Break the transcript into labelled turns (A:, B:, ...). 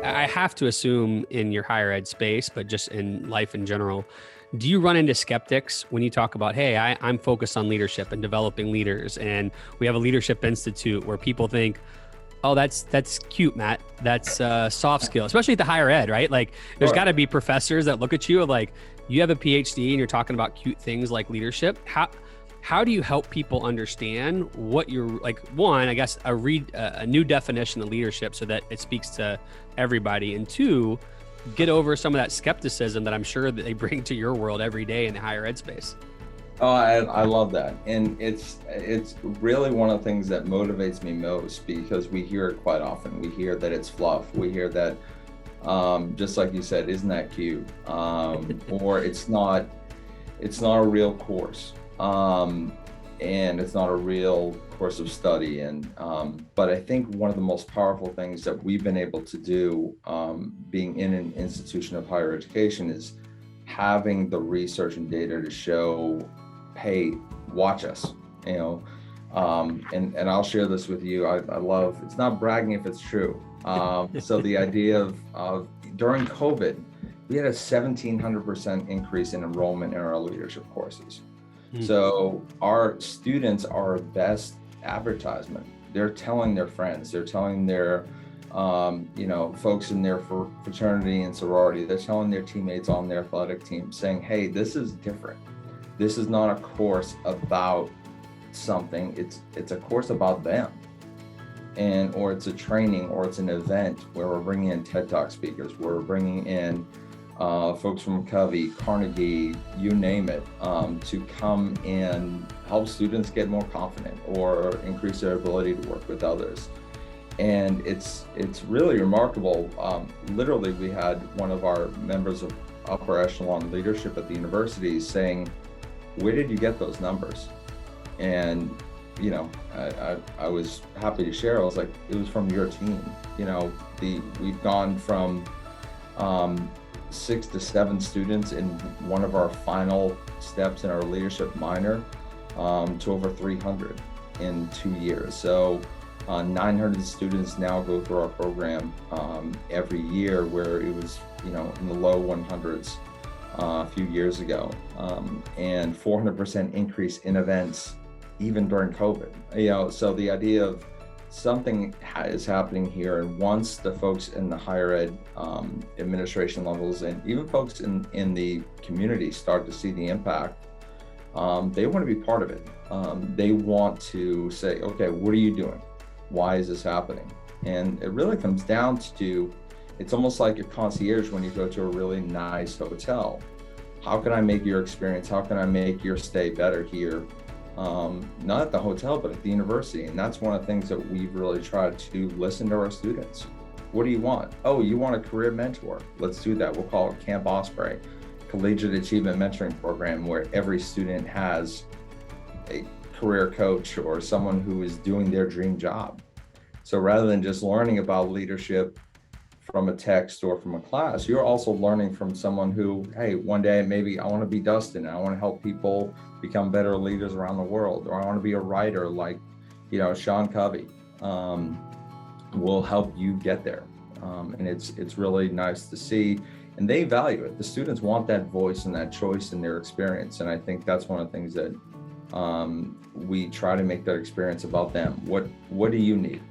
A: I have to assume in your higher ed space, but just in life in general, do you run into skeptics when you talk about, hey, I'm focused on leadership and developing leaders, and we have a leadership institute where people think, oh, that's cute, Matt. That's soft skill, especially at the higher ed, right? Like, there's
B: Sure.
A: got to be professors that look at you like, you have a PhD and you're talking about cute things like leadership. How do you help people understand what you're like? One, I guess a new definition of leadership so that it speaks to everybody, and two, get over some of that skepticism that I'm sure that they bring to your world every day in the higher ed space.
B: Oh, I love that. And it's really one of the things that motivates me most, because we hear it quite often. We hear that it's fluff. We hear that, just like you said, isn't that cute? Or it's not a real course. And it's not a real course of study. And but I think one of the most powerful things that we've been able to do, being in an institution of higher education, is having the research and data to show, hey, watch us, and I'll share this with you. I love, it's not bragging if it's true. So the idea of during COVID, we had a 1,700% increase in enrollment in our leadership courses. So our students are our best advertisement. They're telling their friends, they're telling their folks in their fraternity and sorority, they're telling their teammates on their athletic team, saying, hey, this is different. This is not a course about something, it's a course about them. Or it's a training, or it's an event where we're bringing in TED Talk speakers, we're bringing in folks from Covey, Carnegie, you name it, to come and help students get more confident or increase their ability to work with others. And it's really remarkable. Literally, we had one of our members of upper echelon leadership at the university saying, where did you get those numbers? And I was happy to share. I was like, it was from your team. We've gone from 6 to 7 students in one of our final steps in our leadership minor, to over 300 in 2 years. So 900 students now go through our program every year, where it was in the low 100s a few years ago, and 400% increase in events even during COVID. So the idea of something is happening here, and once the folks in the higher ed administration levels, and even folks in the community, start to see the impact, they want to be part of it. They want to say, okay, what are you doing? Why is this happening? And it really comes down to, it's almost like your concierge when you go to a really nice hotel. How can I make your experience, how can I make your stay better here? Not at the hotel, but at the university. And that's one of the things that we've really tried to listen to our students. What do you want? Oh, you want a career mentor? Let's do that. We'll call it Camp Osprey, Collegiate Achievement Mentoring Program, where every student has a career coach or someone who is doing their dream job. So rather than just learning about leadership from a text or from a class, you're also learning from someone who, hey, one day maybe I want to be Dustin and I want to help people become better leaders around the world, or I want to be a writer like, Sean Covey. Will help you get there. And it's really nice to see, and they value it. The students want that voice and that choice in their experience. And I think that's one of the things that we try to make that experience about them. What do you need?